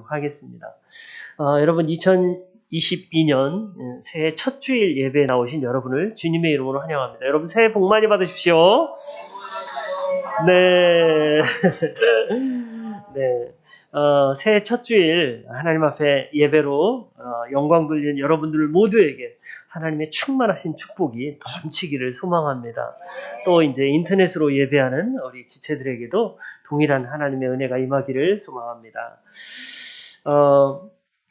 드리도록 하겠습니다. 여러분 2022년 새해 첫 주일 예배에 나오신 여러분을 주님의 이름으로 환영합니다. 여러분 새해 복 많이 받으십시오. 네. 네. 새해 첫 주일 하나님 앞에 예배로 영광 돌리는 여러분들 모두에게 하나님의 충만하신 축복이 넘치기를 소망합니다. 또 이제 인터넷으로 예배하는 우리 지체들에게도 동일한 하나님의 은혜가 임하기를 소망합니다.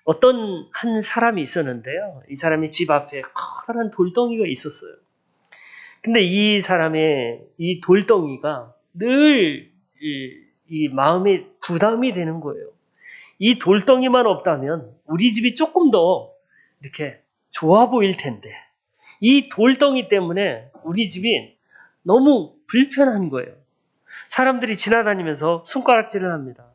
어떤 한 사람이 있었는데요. 이 사람이 집 앞에 커다란 돌덩이가 있었어요. 근데 이 사람의 이 돌덩이가 늘 이 마음에 부담이 되는 거예요. 이 돌덩이만 없다면 우리 집이 조금 더 이렇게 좋아 보일 텐데 이 돌덩이 때문에 우리 집이 너무 불편한 거예요. 사람들이 지나다니면서 손가락질을 합니다.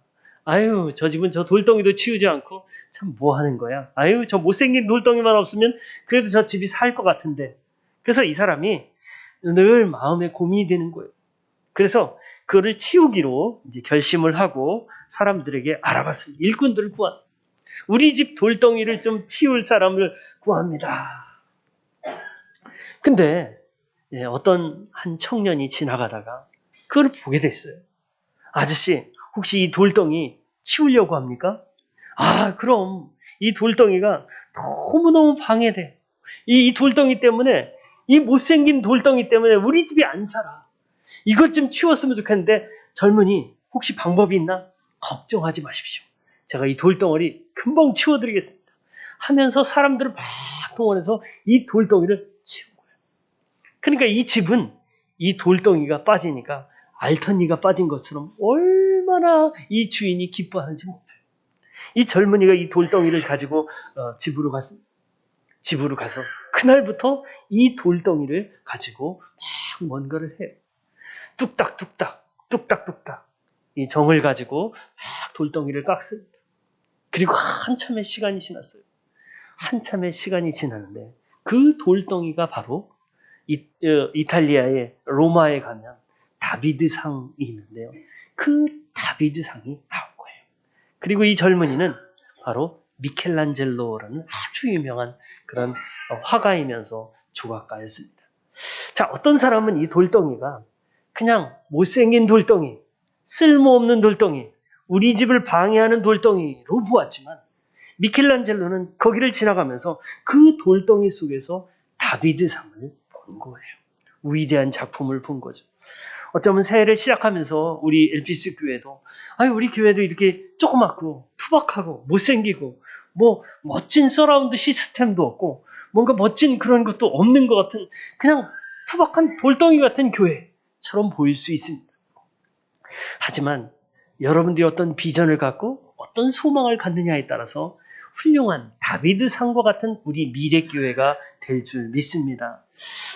아유, 저 집은 저 돌덩이도 치우지 않고 참 뭐 하는 거야. 아유, 저 못생긴 돌덩이만 없으면 그래도 저 집이 살 것 같은데. 그래서 이 사람이 늘 마음에 고민이 되는 거예요. 그래서 그거를 치우기로 이제 결심을 하고 사람들에게 알아봤습니다. 일꾼들을 구합니다. 우리 집 돌덩이를 좀 치울 사람을 구합니다. 근데 어떤 한 청년이 지나가다가 그걸 보게 됐어요. 아저씨, 혹시 이 돌덩이 치우려고 합니까? 아, 그럼 이 돌덩이가 너무너무 방해돼. 이 돌덩이 때문에, 이 못생긴 돌덩이 때문에 우리 집이 안 살아. 이것 좀 치웠으면 좋겠는데 젊은이 혹시 방법이 있나? 걱정하지 마십시오. 제가 이 돌덩어리 금방 치워드리겠습니다. 하면서 사람들을 막 동원해서 이 돌덩이를 치운 거예요. 그러니까 이 집은 이 돌덩이가 빠지니까 알턴니가 빠진 것처럼 얼마나 이 주인이 기뻐하는지 몰라요. 이 젊은이가 이 돌덩이를 가지고 집으로 갔습니다. 집으로 가서 그날부터 이 돌덩이를 가지고 막 뭔가를 해요. 뚝딱뚝딱, 뚝딱뚝딱 이 정을 가지고 막 돌덩이를 깎습니다. 그리고 한참의 시간이 지났어요. 한참의 시간이 지났는데 그 돌덩이가 바로 이탈리아의 로마에 가면 다비드상이 있는데요. 그 다비드상이 나온 거예요. 그리고 이 젊은이는 바로 미켈란젤로라는 아주 유명한 그런 화가이면서 조각가였습니다. 자, 어떤 사람은 이 돌덩이가 그냥 못생긴 돌덩이, 쓸모없는 돌덩이, 우리 집을 방해하는 돌덩이로 보았지만 미켈란젤로는 거기를 지나가면서 그 돌덩이 속에서 다비드상을 본 거예요. 위대한 작품을 본 거죠. 어쩌면 새해를 시작하면서 우리 엘피스 교회도 우리 교회도 이렇게 조그맣고 투박하고 못생기고 뭐 멋진 서라운드 시스템도 없고 뭔가 멋진 그런 것도 없는 것 같은 그냥 투박한 돌덩이 같은 교회처럼 보일 수 있습니다. 하지만 여러분들이 어떤 비전을 갖고 어떤 소망을 갖느냐에 따라서 훌륭한 다비드상과 같은 우리 미래교회가 될 줄 믿습니다.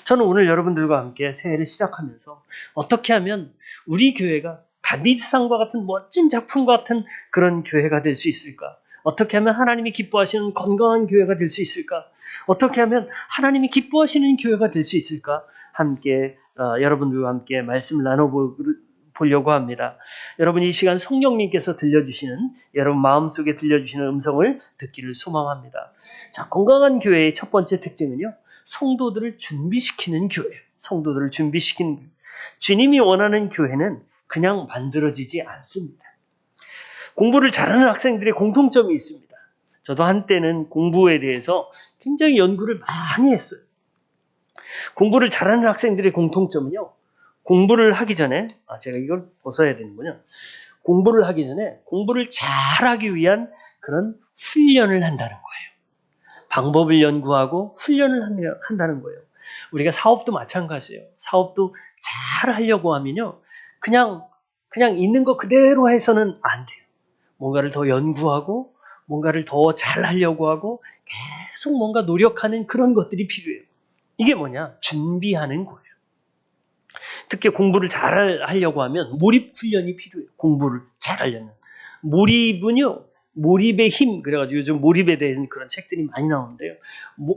저는 오늘 여러분들과 함께 새해를 시작하면서 어떻게 하면 우리 교회가 다비드상과 같은 멋진 작품 같은 그런 교회가 될 수 있을까? 어떻게 하면 하나님이 기뻐하시는 건강한 교회가 될 수 있을까? 어떻게 하면 하나님이 기뻐하시는 교회가 될 수 있을까? 함께 여러분들과 함께 말씀을 나눠보려고 합니다. 여러분 이 시간 성령님께서 들려주시는 여러분 마음속에 들려주시는 음성을 듣기를 소망합니다. 자, 건강한 교회의 첫 번째 특징은요. 성도들을 준비시키는 교회예요. 성도들을 준비시키는 교회. 주님이 원하는 교회는 그냥 만들어지지 않습니다. 공부를 잘하는 학생들의 공통점이 있습니다. 저도 한때는 공부에 대해서 굉장히 연구를 많이 했어요. 공부를 잘하는 학생들의 공통점은요. 공부를 하기 전에 제가 이걸 벗어야 되는군요. 공부를 하기 전에 공부를 잘하기 위한 그런 훈련을 한다는 거예요. 방법을 연구하고 훈련을 한다는 거예요. 우리가 사업도 마찬가지예요. 사업도 잘 하려고 하면요. 그냥 있는 거 그대로 해서는 안 돼요. 뭔가를 더 연구하고 뭔가를 더 잘하려고 하고 계속 뭔가 노력하는 그런 것들이 필요해요. 이게 뭐냐? 준비하는 거예요. 특히 공부를 잘하려고 하면 몰입 훈련이 필요해요. 공부를 잘하려면. 몰입은요. 몰입의 힘. 그래가지고 요즘 몰입에 대한 그런 책들이 많이 나오는데요.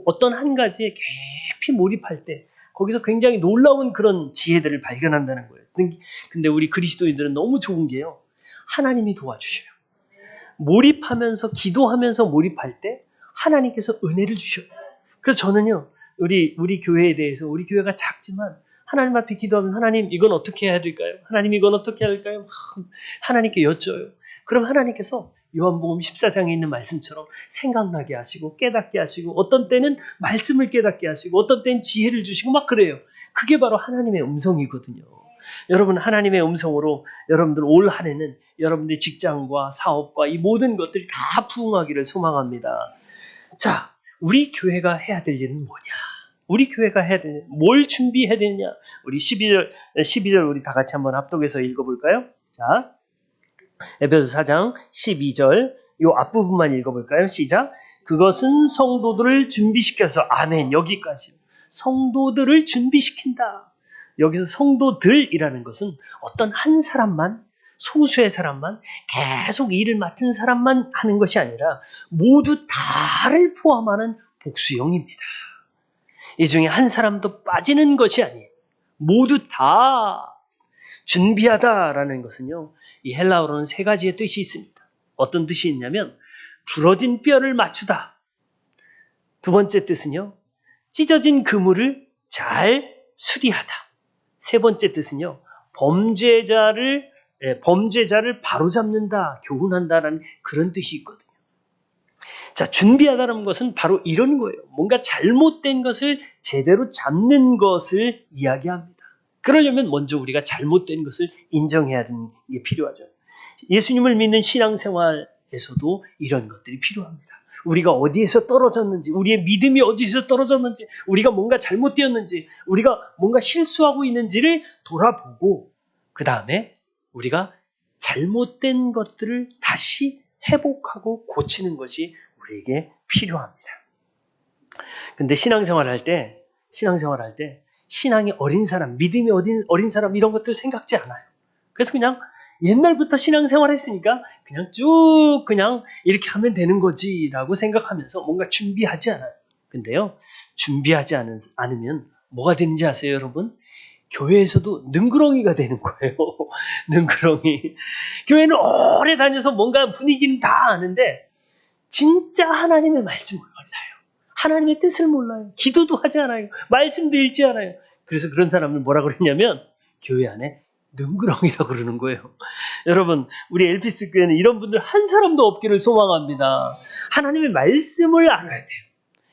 어떤 한 가지에 깊이 몰입할 때 거기서 굉장히 놀라운 그런 지혜들을 발견한다는 거예요. 근데 우리 그리스도인들은 너무 좋은 게요. 하나님이 도와주셔요. 몰입하면서 기도하면서 몰입할 때 하나님께서 은혜를 주셔요. 그래서 저는요, 우리 교회에 대해서, 우리 교회가 작지만 하나님한테 기도하면 하나님 이건 어떻게 해야 될까요? 하나님 이건 어떻게 해야 될까요? 하나님께 여쭤요. 그럼 하나님께서 요한복음 14장에 있는 말씀처럼 생각나게 하시고 깨닫게 하시고 어떤 때는 말씀을 깨닫게 하시고 어떤 때는 지혜를 주시고 막 그래요. 그게 바로 하나님의 음성이거든요. 여러분, 하나님의 음성으로 여러분들 올 한 해는 여러분들의 직장과 사업과 이 모든 것들이 다 부흥하기를 소망합니다. 자, 우리 교회가 해야 될 일은 뭐냐? 우리 교회가 해야 되냐? 뭘 준비해야 되느냐? 우리 12절 우리 다 같이 한번 합독해서 읽어볼까요? 자, 에베소 4장 12절 이 앞부분만 읽어볼까요? 시작. 그것은 성도들을 준비시켜서, 아멘, 여기까지. 성도들을 준비시킨다. 여기서 성도들이라는 것은 어떤 한 사람만, 소수의 사람만, 계속 일을 맡은 사람만 하는 것이 아니라 모두 다를 포함하는 복수형입니다. 이 중에 한 사람도 빠지는 것이 아니에요. 모두 다 준비하다라는 것은요, 이 헬라어로는 세 가지의 뜻이 있습니다. 어떤 뜻이 있냐면 부러진 뼈를 맞추다. 두 번째 뜻은요, 찢어진 그물을 잘 수리하다. 세 번째 뜻은요, 범죄자를 바로잡는다, 교훈한다라는 그런 뜻이 있거든요. 자, 준비하다는 것은 바로 이런 거예요. 뭔가 잘못된 것을 제대로 잡는 것을 이야기합니다. 그러려면 먼저 우리가 잘못된 것을 인정해야 되는 게 필요하죠. 예수님을 믿는 신앙생활에서도 이런 것들이 필요합니다. 우리가 어디에서 떨어졌는지, 우리의 믿음이 어디에서 떨어졌는지, 우리가 뭔가 잘못되었는지, 우리가 뭔가 실수하고 있는지를 돌아보고 그 다음에 우리가 잘못된 것들을 다시 회복하고 고치는 것이 우리에게 필요합니다. 근데 신앙생활 할 때 신앙이 어린 사람, 믿음이 어린 사람 이런 것들 생각지 않아요. 그래서 그냥 옛날부터 신앙생활 했으니까 그냥 쭉 그냥 이렇게 하면 되는 거지라고 생각하면서 뭔가 준비하지 않아요. 근데요, 준비하지 않으면 뭐가 되는지 아세요, 여러분? 교회에서도 능구렁이가 되는 거예요. 능구렁이. 교회는 오래 다녀서 뭔가 분위기는 다 아는데 진짜 하나님의 말씀을 몰라요. 하나님의 뜻을 몰라요. 기도도 하지 않아요. 말씀도 읽지 않아요. 그래서 그런 사람을 뭐라 그러냐면 교회 안에 능구렁이라고 그러는 거예요. 여러분, 우리 엘피스 교회는 이런 분들 한 사람도 없기를 소망합니다. 하나님의 말씀을 알아야 돼요.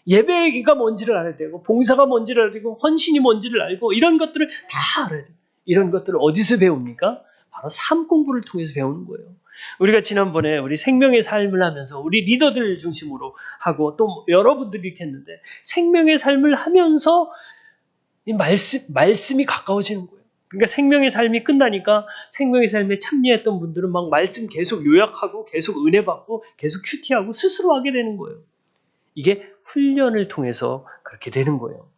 예배가 뭔지를 알아야 되고, 봉사가 뭔지를 알아야 되고, 헌신이 뭔지를 알고, 이런 것들을 다 알아야 돼요. 이런 것들을 어디서 배웁니까? 바로 삶 공부를 통해서 배우는 거예요. 우리가 지난번에 우리 생명의 삶을 하면서 우리 리더들 중심으로 하고 또 여러분들이 이렇게 했는데, 생명의 삶을 하면서 이 말씀이 가까워지는 거예요. 그러니까 생명의 삶이 끝나니까 생명의 삶에 참여했던 분들은 막 말씀 계속 요약하고 계속 은혜 받고 계속 큐티하고 스스로 하게 되는 거예요. 이게 훈련을 통해서 그렇게 되는 거예요.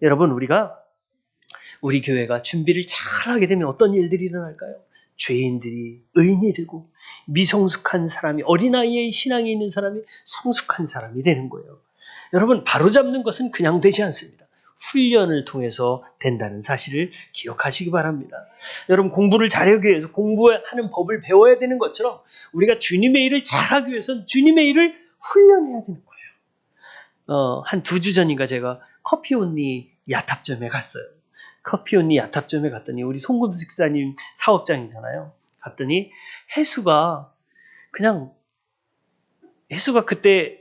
여러분, 우리 교회가 준비를 잘 하게 되면 어떤 일들이 일어날까요? 죄인들이 의인이 되고 미성숙한 사람이, 어린아이의 신앙이 있는 사람이 성숙한 사람이 되는 거예요. 여러분, 바로잡는 것은 그냥 되지 않습니다. 훈련을 통해서 된다는 사실을 기억하시기 바랍니다. 여러분, 공부를 잘하기 위해서 공부하는 법을 배워야 되는 것처럼 우리가 주님의 일을 잘하기 위해서는 주님의 일을 훈련해야 되는 거예요. 한 2주 전인가 제가 커피온리 야탑점에 갔어요. 커피온리 야탑점에 갔더니 우리 송금수 집사님 사업장이잖아요. 갔더니 혜수가 그때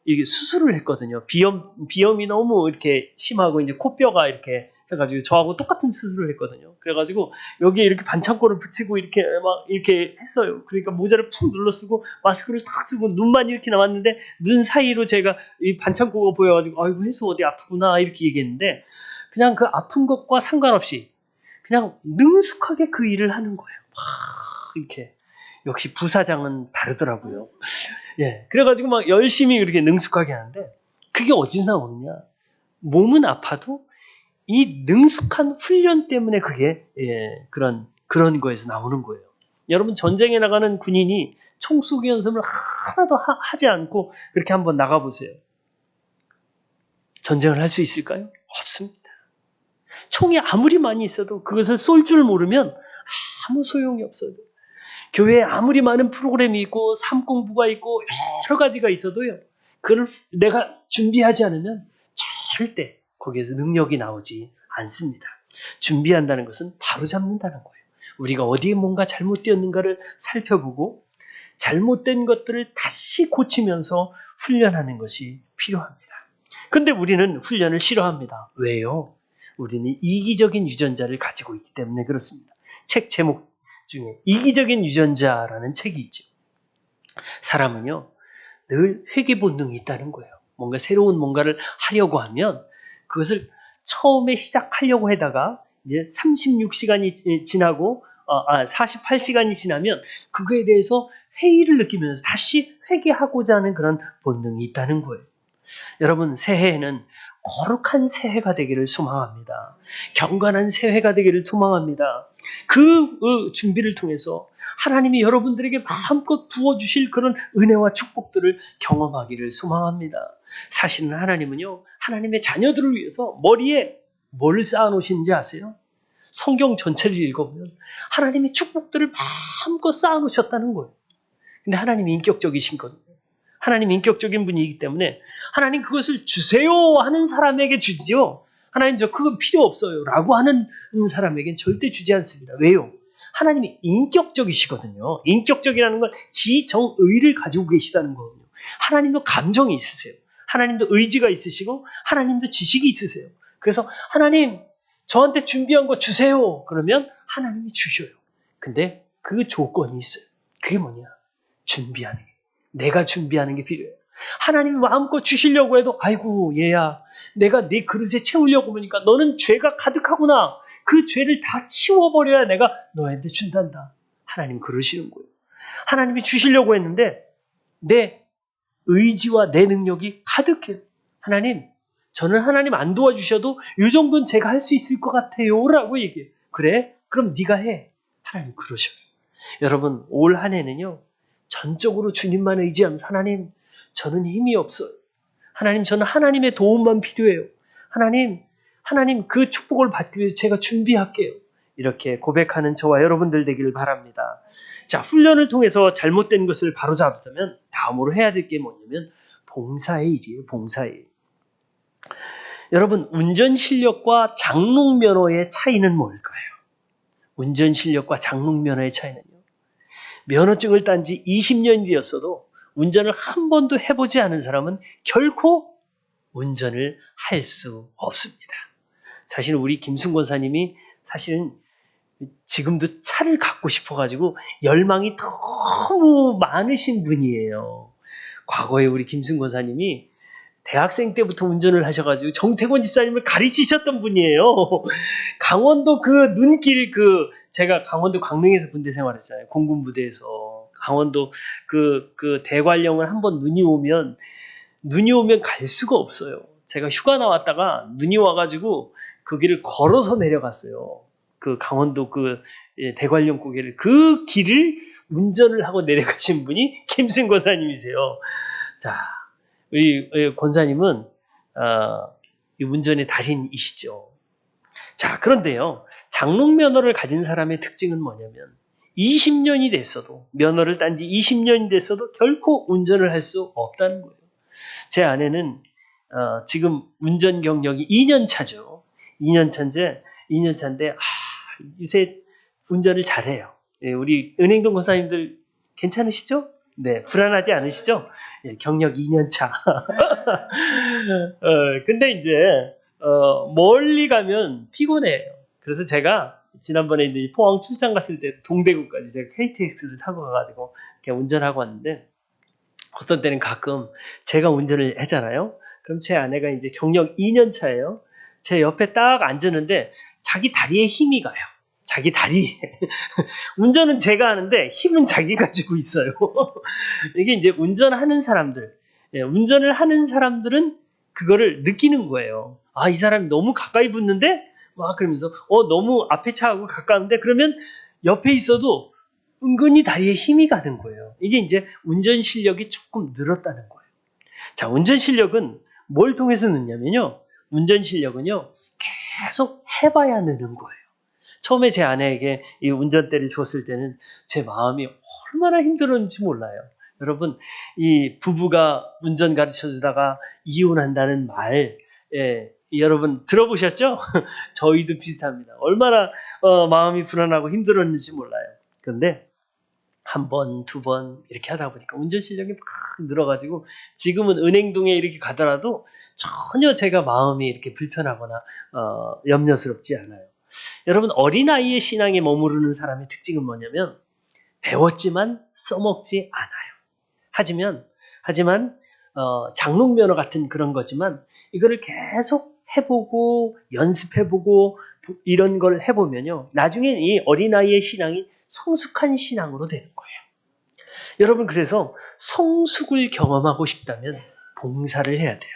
이게 수술을 했거든요. 비염이 너무 이렇게 심하고 이제 코뼈가 이렇게 해가지고 저하고 똑같은 수술을 했거든요. 그래가지고 여기에 이렇게 반창고를 붙이고 이렇게 막 이렇게 했어요. 그러니까 모자를 푹 눌러 쓰고 마스크를 딱 쓰고 눈만 이렇게 나왔는데 눈 사이로 제가 이 반창고가 보여가지고 아이고 혜수 어디 아프구나 이렇게 얘기했는데 그냥 그 아픈 것과 상관없이 그냥 능숙하게 그 일을 하는 거예요. 막 이렇게. 역시 부사장은 다르더라고요. 예, 그래가지고 막 열심히 그렇게 능숙하게 하는데 그게 어디서 나오느냐? 몸은 아파도 이 능숙한 훈련 때문에 그게 그런 거에서 나오는 거예요. 여러분, 전쟁에 나가는 군인이 총 쏘기 연습을 하나도 하지 않고 그렇게 한번 나가보세요. 전쟁을 할 수 있을까요? 없습니다. 총이 아무리 많이 있어도 그것을 쏠 줄 모르면 아무 소용이 없어요. 교회에 아무리 많은 프로그램이 있고 삶 공부가 있고 여러 가지가 있어도요. 그걸 내가 준비하지 않으면 절대 거기에서 능력이 나오지 않습니다. 준비한다는 것은 바로잡는다는 거예요. 우리가 어디에 뭔가 잘못되었는가를 살펴보고 잘못된 것들을 다시 고치면서 훈련하는 것이 필요합니다. 근데 우리는 훈련을 싫어합니다. 왜요? 우리는 이기적인 유전자를 가지고 있기 때문에 그렇습니다. 책 제목 중에 이기적인 유전자라는 책이 있죠. 사람은요, 늘 회귀 본능이 있다는 거예요. 뭔가 새로운 뭔가를 하려고 하면 그것을 처음에 시작하려고 하다가 이제 36시간이 지나고 48시간이 지나면 그거에 대해서 회의를 느끼면서 다시 회개하고자 하는 그런 본능이 있다는 거예요. 여러분, 새해에는 거룩한 새해가 되기를 소망합니다. 경건한 새해가 되기를 소망합니다. 그 준비를 통해서 하나님이 여러분들에게 마음껏 부어주실 그런 은혜와 축복들을 경험하기를 소망합니다. 사실은 하나님은요, 하나님의 자녀들을 위해서 머리에 뭘 쌓아놓으신지 아세요? 성경 전체를 읽어보면 하나님이 축복들을 마음껏 쌓아놓으셨다는 거예요. 근데 하나님이 인격적이신 거예요. 하나님 인격적인 분이기 때문에 하나님 그것을 주세요 하는 사람에게 주지요. 하나님 저 그거 필요 없어요 라고 하는 사람에겐 절대 주지 않습니다. 왜요? 하나님이 인격적이시거든요. 인격적이라는 건 지정의를 가지고 계시다는 거거든요. 하나님도 감정이 있으세요. 하나님도 의지가 있으시고 하나님도 지식이 있으세요. 그래서 하나님 저한테 준비한 거 주세요. 그러면 하나님이 주셔요. 근데 그 조건이 있어요. 그게 뭐냐? 준비하는 게. 내가 준비하는 게 필요해요. 하나님이 마음껏 주시려고 해도 아이고 얘야 내가 네 그릇에 채우려고 보니까 너는 죄가 가득하구나. 그 죄를 다 치워버려야 내가 너한테 준단다. 하나님 그러시는 거예요. 하나님이 주시려고 했는데 내 의지와 내 능력이 가득해요. 하나님 저는 하나님 안 도와주셔도 이 정도는 제가 할 수 있을 것 같아요 라고 얘기해요. 그래? 그럼 네가 해. 하나님 그러셔요. 여러분 올 한 해는요. 전적으로 주님만 의지하면서 하나님 저는 힘이 없어요. 하나님 저는 하나님의 도움만 필요해요. 하나님 그 축복을 받기 위해서 제가 준비할게요. 이렇게 고백하는 저와 여러분들 되기를 바랍니다. 자, 훈련을 통해서 잘못된 것을 바로잡으면 다음으로 해야 될 게 뭐냐면 봉사의 일이에요. 봉사의 일. 여러분 운전 실력과 장롱 면허의 차이는 뭘까요? 운전 실력과 장롱 면허의 차이는요. 면허증을 딴 지 20년이 되었어도 운전을 한 번도 해보지 않은 사람은 결코 운전을 할 수 없습니다. 사실 우리 김순 권사님이 사실은 지금도 차를 갖고 싶어가지고 열망이 너무 많으신 분이에요. 과거에 우리 김순 권사님이 대학생 때부터 운전을 하셔가지고 정태권 집사님을 가르치셨던 분이에요. 강원도 그 눈길 제가 강원도 강릉에서 군대 생활했잖아요. 공군 부대에서 강원도 그 대관령을 한번 눈이 오면 갈 수가 없어요. 제가 휴가 나왔다가 눈이 와가지고 그 길을 걸어서 내려갔어요. 그 강원도 대관령 고개를 그 길을 운전을 하고 내려가신 분이 김순 권사님이세요. 자. 우리 권사님은 이 운전의 달인이시죠. 자, 그런데요. 장롱 면허를 가진 사람의 특징은 뭐냐면 20년이 됐어도 면허를 딴 지 20년이 됐어도 결코 운전을 할 수 없다는 거예요. 제 아내는 지금 운전 경력이 2년 차죠. 2년 차인데 요새 운전을 잘해요. 예, 우리 은행동 권사님들 괜찮으시죠? 네, 불안하지 않으시죠? 예, 경력 2년 차. 근데 이제 멀리 가면 피곤해요. 그래서 제가 지난번에 이제 포항 출장 갔을 때 동대구까지 제가 KTX를 타고 가가지고 이렇게 운전하고 왔는데 어떤 때는 가끔 제가 운전을 하잖아요. 그럼 제 아내가 이제 경력 2년 차예요. 제 옆에 딱 앉았는데 자기 다리에 힘이 가요. 자기 다리. 운전은 제가 하는데 힘은 자기 가지고 있어요. 이게 이제 운전을 하는 사람들은 그거를 느끼는 거예요. 아, 이 사람이 너무 가까이 붙는데? 막 그러면서, 너무 앞에 차하고 가까운데? 그러면 옆에 있어도 은근히 다리에 힘이 가는 거예요. 이게 이제 운전 실력이 조금 늘었다는 거예요. 자, 운전 실력은 뭘 통해서 느냐면요. 운전 실력은요, 계속 해봐야 느는 거예요. 처음에 제 아내에게 이 운전대를 줬을 때는 제 마음이 얼마나 힘들었는지 몰라요. 여러분, 이 부부가 운전 가르쳐 주다가 이혼한다는 말, 예, 여러분 들어보셨죠? 저희도 비슷합니다. 얼마나 마음이 불안하고 힘들었는지 몰라요. 그런데 한 번, 두 번 이렇게 하다 보니까 운전 실력이 막 늘어가지고 지금은 은행동에 이렇게 가더라도 전혀 제가 마음이 이렇게 불편하거나 염려스럽지 않아요. 여러분, 어린아이의 신앙에 머무르는 사람의 특징은 뭐냐면 배웠지만 써먹지 않아요. 하지만 장롱면허 같은 그런 거지만 이거를 계속 해보고 연습해보고 이런 걸 해보면요, 나중에 이 어린아이의 신앙이 성숙한 신앙으로 되는 거예요. 여러분, 그래서 성숙을 경험하고 싶다면 봉사를 해야 돼요.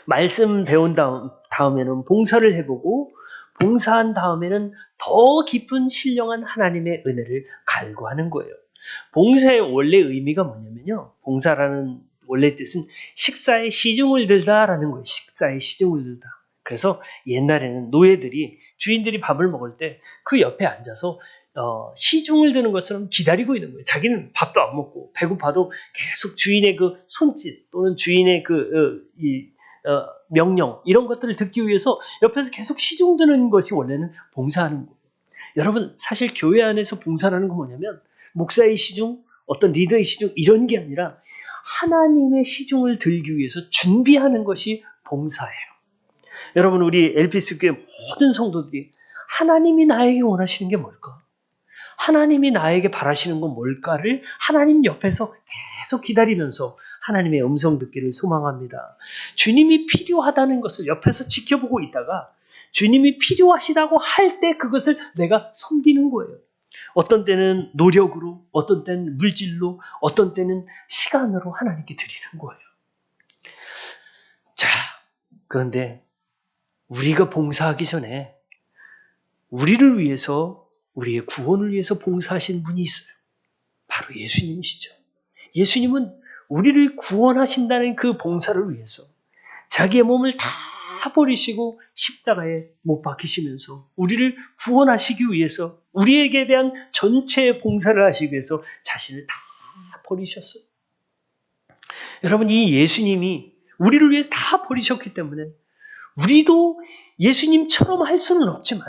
말씀 배운 다음에는 봉사를 해보고, 봉사한 다음에는 더 깊은 신령한 하나님의 은혜를 갈구하는 거예요. 봉사의 원래 의미가 뭐냐면요, 봉사라는 원래 뜻은 식사에 시중을 들다라는 거예요. 식사에 시중을 들다. 그래서 옛날에는 노예들이, 주인들이 밥을 먹을 때 그 옆에 앉아서 시중을 드는 것처럼 기다리고 있는 거예요. 자기는 밥도 안 먹고 배고파도 계속 주인의 그 손짓 또는 주인의 명령, 이런 것들을 듣기 위해서 옆에서 계속 시중 드는 것이 원래는 봉사하는 거예요. 여러분, 사실 교회 안에서 봉사라는 건 뭐냐면 목사의 시중, 어떤 리더의 시중, 이런 게 아니라 하나님의 시중을 들기 위해서 준비하는 것이 봉사예요. 여러분, 우리 LPS 교회 모든 성도들이 하나님이 나에게 원하시는 게 뭘까? 하나님이 나에게 바라시는 건 뭘까를 하나님 옆에서 계속 기다리면서 하나님의 음성 듣기를 소망합니다. 주님이 필요하다는 것을 옆에서 지켜보고 있다가 주님이 필요하시다고 할 때 그것을 내가 섬기는 거예요. 어떤 때는 노력으로, 어떤 때는 물질로, 어떤 때는 시간으로 하나님께 드리는 거예요. 자, 그런데 우리가 봉사하기 전에 우리를 위해서, 우리의 구원을 위해서 봉사하신 분이 있어요. 바로 예수님이시죠. 예수님은 우리를 구원하신다는 그 봉사를 위해서 자기의 몸을 다 버리시고 십자가에 못 박히시면서 우리를 구원하시기 위해서, 우리에게 대한 전체 봉사를 하시기 위해서 자신을 다 버리셨어요. 여러분, 이 예수님이 우리를 위해서 다 버리셨기 때문에 우리도 예수님처럼 할 수는 없지만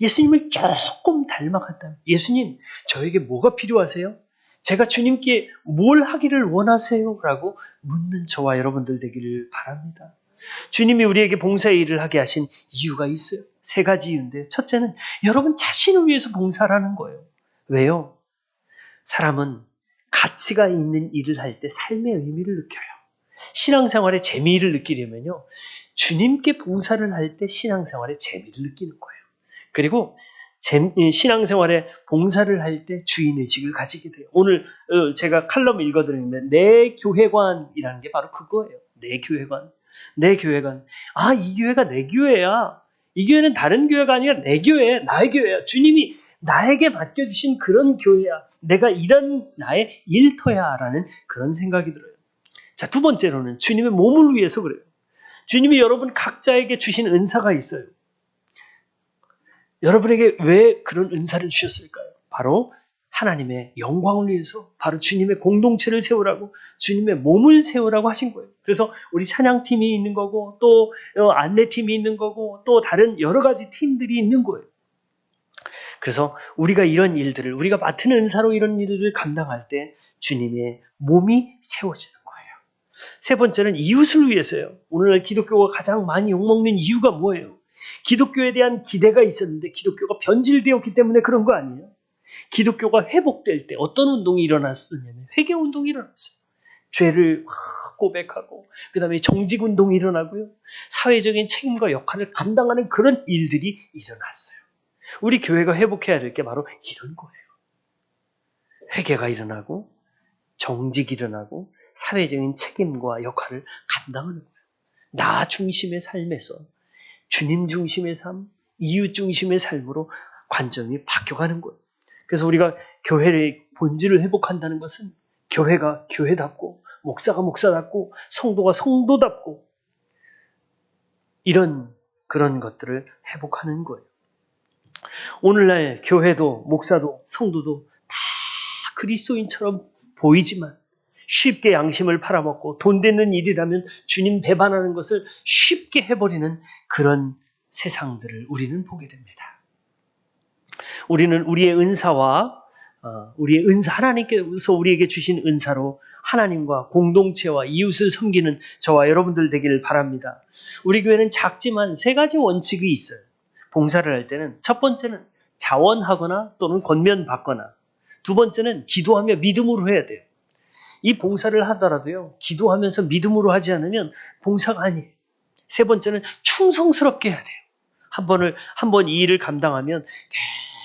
예수님을 조금 닮아간다면, 예수님, 저에게 뭐가 필요하세요? 제가 주님께 뭘 하기를 원하세요? 라고 묻는 저와 여러분들 되기를 바랍니다. 주님이 우리에게 봉사의 일을 하게 하신 이유가 있어요. 3가지 이유인데, 첫째는 여러분 자신을 위해서 봉사라는 거예요. 왜요? 사람은 가치가 있는 일을 할 때 삶의 의미를 느껴요. 신앙생활의 재미를 느끼려면요, 주님께 봉사를 할 때 신앙생활의 재미를 느끼는 거예요. 그리고 신앙생활에 봉사를 할 때 주인의식을 가지게 돼요. 오늘 제가 칼럼 읽어드렸는데 내 교회관이라는 게 바로 그거예요. 내 교회관. 내 교회관. 아, 이 교회가 내 교회야. 이 교회는 다른 교회가 아니라 내 교회야. 나의 교회야. 주님이 나에게 맡겨주신 그런 교회야. 내가 이런 나의 일터야. 라는 그런 생각이 들어요. 자, 2번째로는 주님의 몸을 위해서 그래요. 주님이 여러분 각자에게 주신 은사가 있어요. 여러분에게 왜 그런 은사를 주셨을까요? 바로 하나님의 영광을 위해서, 바로 주님의 공동체를 세우라고, 주님의 몸을 세우라고 하신 거예요. 그래서 우리 찬양팀이 있는 거고, 또 안내팀이 있는 거고, 또 다른 여러 가지 팀들이 있는 거예요. 그래서 우리가 이런 일들을, 우리가 맡은 은사로 이런 일들을 감당할 때 주님의 몸이 세워지는 거예요. 3번째는 이웃을 위해서요. 오늘날 기독교가 가장 많이 욕먹는 이유가 뭐예요? 기독교에 대한 기대가 있었는데 기독교가 변질되었기 때문에 그런 거 아니에요? 기독교가 회복될 때 어떤 운동이 일어났었냐면 회개운동이 일어났어요. 죄를 고백하고 그 다음에 정직운동이 일어나고요. 사회적인 책임과 역할을 감당하는 그런 일들이 일어났어요. 우리 교회가 회복해야 될 게 바로 이런 거예요. 회개가 일어나고 정직이 일어나고 사회적인 책임과 역할을 감당하는 거예요. 나 중심의 삶에서 주님 중심의 삶, 이웃 중심의 삶으로 관점이 바뀌어가는 거예요. 그래서 우리가 교회의 본질을 회복한다는 것은 교회가 교회답고 목사가 목사답고 성도가 성도답고 이런 그런 것들을 회복하는 거예요. 오늘날 교회도 목사도 성도도 다 그리스도인처럼 보이지만 쉽게 양심을 팔아먹고 돈 되는 일이라면 주님 배반하는 것을 쉽게 해버리는 그런 세상들을 우리는 보게 됩니다. 우리는 우리의 은사와 하나님께서 우리에게 주신 은사로 하나님과 공동체와 이웃을 섬기는 저와 여러분들 되기를 바랍니다. 우리 교회는 작지만 3가지 원칙이 있어요. 봉사를 할 때는 첫 번째는 자원하거나 또는 권면받거나, 두 번째는 기도하며 믿음으로 해야 돼요. 이 봉사를 하더라도요, 기도하면서 믿음으로 하지 않으면 봉사가 아니에요. 세 번째는 충성스럽게 해야 돼요. 한 번 이 일을 감당하면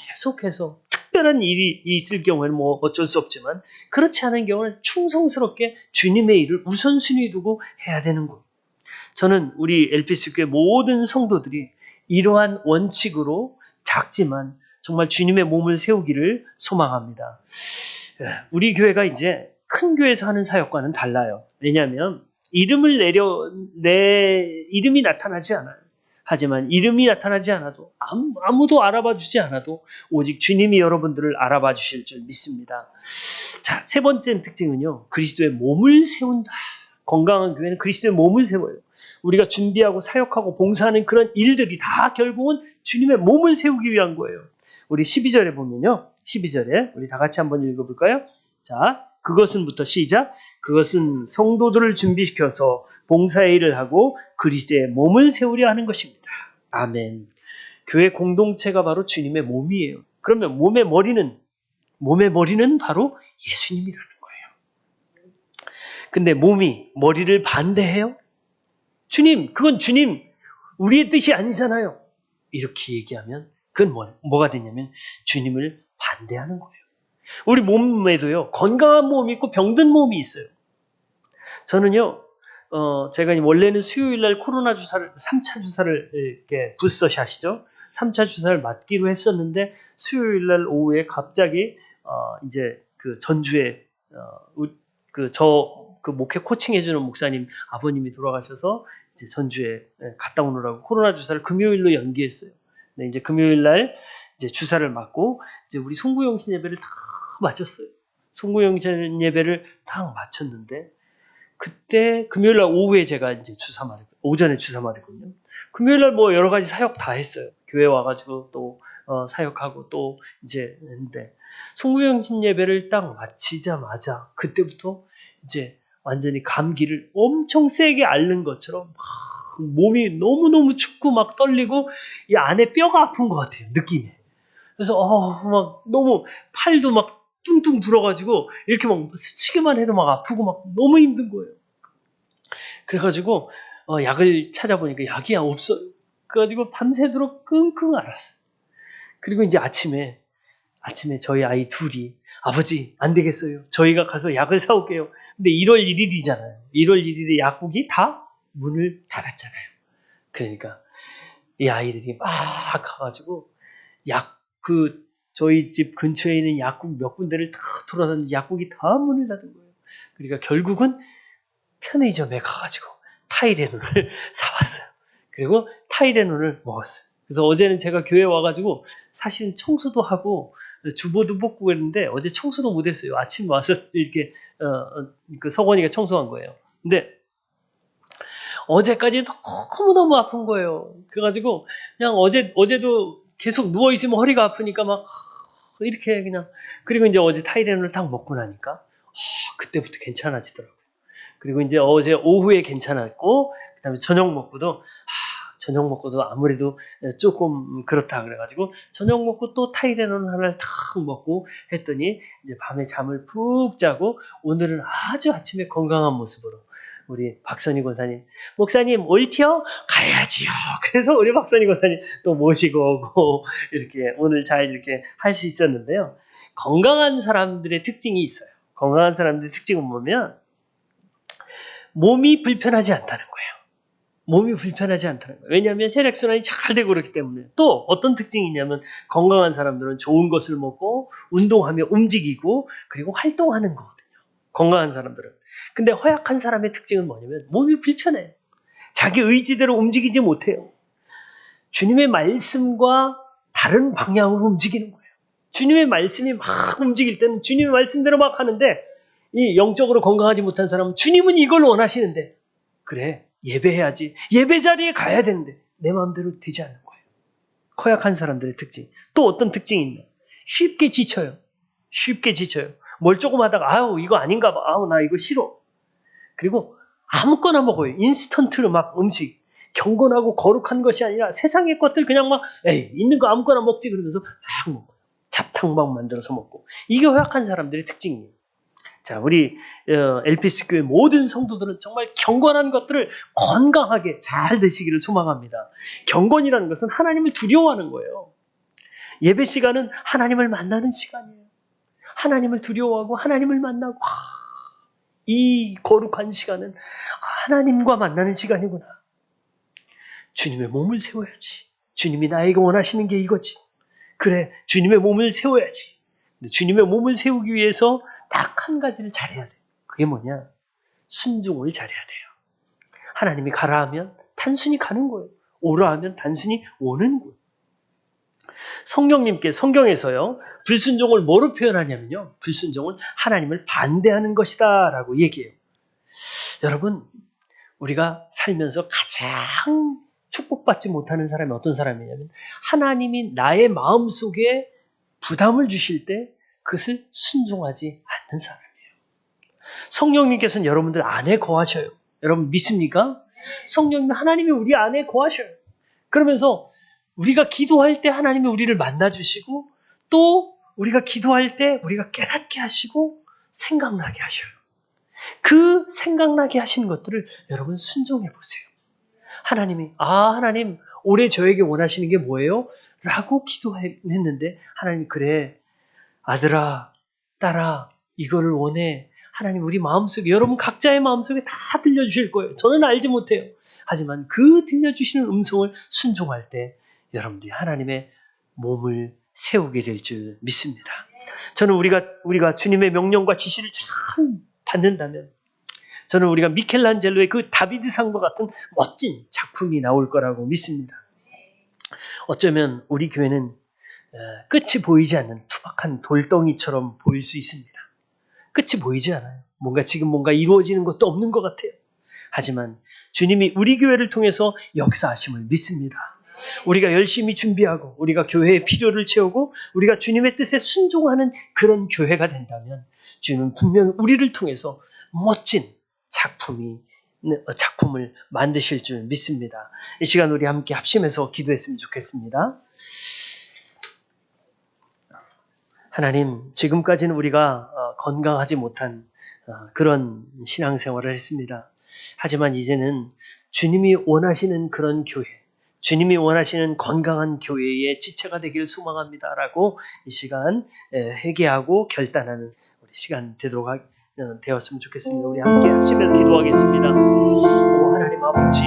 계속해서 특별한 일이 있을 경우에는 뭐 어쩔 수 없지만, 그렇지 않은 경우는 충성스럽게 주님의 일을 우선순위 두고 해야 되는 거예요. 저는 우리 LPC 교회 모든 성도들이 이러한 원칙으로 작지만 정말 주님의 몸을 세우기를 소망합니다. 우리 교회가 이제 큰 교회에서 하는 사역과는 달라요. 왜냐하면 이름이 나타나지 않아요. 하지만 이름이 나타나지 않아도 아무도 알아봐 주지 않아도 오직 주님이 여러분들을 알아봐 주실 줄 믿습니다. 자, 3번째 특징은요, 그리스도의 몸을 세운다. 건강한 교회는 그리스도의 몸을 세워요. 우리가 준비하고 사역하고 봉사하는 그런 일들이 다 결국은 주님의 몸을 세우기 위한 거예요. 우리 12절에 보면요, 12절에 우리 다 같이 한번 읽어볼까요? 자, 그것은부터 시작. 그것은 성도들을 준비시켜서 봉사의 일을 하고 그리스도의 몸을 세우려 하는 것입니다. 아멘. 교회 공동체가 바로 주님의 몸이에요. 그러면 몸의 머리는 바로 예수님이라는 거예요. 근데 몸이 머리를 반대해요? 그건 주님, 우리의 뜻이 아니잖아요. 이렇게 얘기하면 그건 뭐가 되냐면 주님을 반대하는 거예요. 우리 몸에도요, 건강한 몸이 있고 병든 몸이 있어요. 저는요, 제가 원래는 수요일날 코로나 주사를, 3차 주사를, 이렇게 부스터샷이죠. 3차 주사를 맞기로 했었는데, 수요일날 오후에 갑자기, 이제 그 전주에, 목회 코칭해주는 목사님, 아버님이 돌아가셔서, 이제 전주에 갔다 오느라고 코로나 주사를 금요일로 연기했어요. 네, 이제 금요일날 이제 주사를 맞고, 이제 우리 송구영신 예배를 다 마쳤어요. 송구영신 예배를 다 마쳤는데, 그때 금요일날 오후에 제가 이제 오전에 주사 맞았거든요. 금요일날 뭐 여러 가지 사역 다 했어요. 교회 와가지고 또 사역하고 또 이제 했는데, 송구영신 예배를 딱 마치자마자 그때부터 이제 완전히 감기를 엄청 세게 앓는 것처럼 몸이 너무너무 춥고 막 떨리고 이 안에 뼈가 아픈 것 같아요, 느낌이. 그래서 막 너무 팔도 막 뚱뚱 불어가지고 이렇게 막 스치기만 해도 막 아프고 막 너무 힘든 거예요. 그래가지고 약을 찾아보니까 약이 없어요. 그래가지고 밤새도록 끙끙 앓았어요. 그리고 이제 아침에 저희 아이 둘이, 아버지 안 되겠어요, 저희가 가서 약을 사올게요. 근데 1월 1일이잖아요. 1월 1일에 약국이 다 문을 닫았잖아요. 그러니까 이 아이들이 막 가가지고 저희 집 근처에 있는 약국 몇 군데를 다 돌아다니는데 약국이 다 문을 닫은 거예요. 그러니까 결국은 편의점에 가가지고 타이레놀을 사왔어요. 그리고 타이레놀을 먹었어요. 그래서 어제는 제가 교회 와가지고 사실은 청소도 하고 주보도 뽑고 그랬는데 어제 청소도 못했어요. 아침에 와서 이렇게 그 서건이가 청소한 거예요. 근데 어제까지 너무너무 아픈 거예요. 그래가지고 그냥 어제도 계속 누워있으면 허리가 아프니까 막 이렇게 그냥, 그리고 이제 어제 타이레놀을 딱 먹고 나니까 그때부터 괜찮아지더라고요. 그리고 이제 어제 오후에 괜찮았고, 그 다음에 저녁 먹고도 아무래도 조금 그렇다 그래가지고 저녁 먹고 또 타이레놀 하나를 탁 먹고 했더니 이제 밤에 잠을 푹 자고 오늘은 아주 아침에 건강한 모습으로 우리 박선희 권사님, 목사님 올티어 가야지요. 그래서 우리 박선희 권사님 또 모시고 오고 이렇게 오늘 잘 이렇게 할 수 있었는데요. 건강한 사람들의 특징이 있어요. 건강한 사람들의 특징은 뭐냐면 몸이 불편하지 않다는 거예요. 몸이 불편하지 않다는 거예요. 왜냐하면 혈액순환이 잘 되고 그렇기 때문에. 또 어떤 특징이 있냐면 건강한 사람들은 좋은 것을 먹고 운동하며 움직이고 그리고 활동하는 거거든요. 건강한 사람들은. 근데 허약한 사람의 특징은 뭐냐면 몸이 불편해요. 자기 의지대로 움직이지 못해요. 주님의 말씀과 다른 방향으로 움직이는 거예요. 주님의 말씀이 막 움직일 때는 주님의 말씀대로 막 하는데 이 영적으로 건강하지 못한 사람은 주님은 이걸 원하시는데 그래 예배해야지 예배 자리에 가야 되는데 내 마음대로 되지 않는 거예요. 허약한 사람들의 특징. 또 어떤 특징이 있나? 쉽게 지쳐요. 쉽게 지쳐요. 뭘 조금 하다가 아우 이거 아닌가 봐. 아우 나 이거 싫어. 그리고 아무거나 먹어요. 인스턴트로 막 음식. 경건하고 거룩한 것이 아니라 세상의 것들 그냥 막 에이 있는 거 아무거나 먹지 그러면서 막 먹어요. 잡탕밥 만들어서 먹고. 이게 허약한 사람들의 특징이에요. 자, 우리 LPC 교회 모든 성도들은 정말 경건한 것들을 건강하게 잘 드시기를 소망합니다. 경건이라는 것은 하나님을 두려워하는 거예요. 예배 시간은 하나님을 만나는 시간이에요. 하나님을 두려워하고 하나님을 만나고 이 거룩한 시간은 하나님과 만나는 시간이구나. 주님의 몸을 세워야지. 주님이 나에게 원하시는 게 이거지. 그래, 주님의 몸을 세워야지. 근데 주님의 몸을 세우기 위해서 딱 한 가지를 잘해야 돼. 그게 뭐냐? 순종을 잘해야 돼요. 하나님이 가라 하면 단순히 가는 거예요. 오라 하면 단순히 오는 거예요. 성령님께 성경에서요. 불순종을 뭐로 표현하냐면요. 불순종은 하나님을 반대하는 것이다 라고 얘기해요. 여러분 우리가 살면서 가장 축복받지 못하는 사람이 어떤 사람이냐면 하나님이 나의 마음속에 부담을 주실 때 그것을 순종하지 않는 사람이에요. 성령님께서는 여러분들 안에 거하셔요. 여러분 믿습니까? 성령님 하나님이 우리 안에 거하셔요. 그러면서 우리가 기도할 때 하나님이 우리를 만나주시고 또 우리가 기도할 때 우리가 깨닫게 하시고 생각나게 하셔요. 그 생각나게 하시는 것들을 여러분 순종해 보세요. 하나님이 하나님 올해 저에게 원하시는 게 뭐예요? 라고 기도했는데 하나님이 그래 아들아 딸아 이거를 원해. 하나님 우리 마음속에 여러분 각자의 마음속에 다 들려주실 거예요. 저는 알지 못해요. 하지만 그 들려주시는 음성을 순종할 때 여러분들이 하나님의 몸을 세우게 될 줄 믿습니다. 저는 우리가 주님의 명령과 지시를 잘 받는다면 저는 우리가 미켈란젤로의 그 다비드상과 같은 멋진 작품이 나올 거라고 믿습니다. 어쩌면 우리 교회는 끝이 보이지 않는 투박한 돌덩이처럼 보일 수 있습니다. 끝이 보이지 않아요. 지금 뭔가 이루어지는 것도 없는 것 같아요. 하지만 주님이 우리 교회를 통해서 역사하심을 믿습니다. 우리가 열심히 준비하고 우리가 교회의 필요를 채우고 우리가 주님의 뜻에 순종하는 그런 교회가 된다면 주님은 분명히 우리를 통해서 멋진 작품을 만드실 줄 믿습니다. 이 시간 우리 함께 합심해서 기도했으면 좋겠습니다. 하나님, 지금까지는 우리가 건강하지 못한 그런 신앙생활을 했습니다. 하지만 이제는 주님이 원하시는 그런 교회, 주님이 원하시는 건강한 교회의 지체가 되기를 소망합니다라고 이 시간 회개하고 결단하는 우리 시간 되었으면 좋겠습니다. 우리 함께 합심해서 기도하겠습니다. 오 하나님 아버지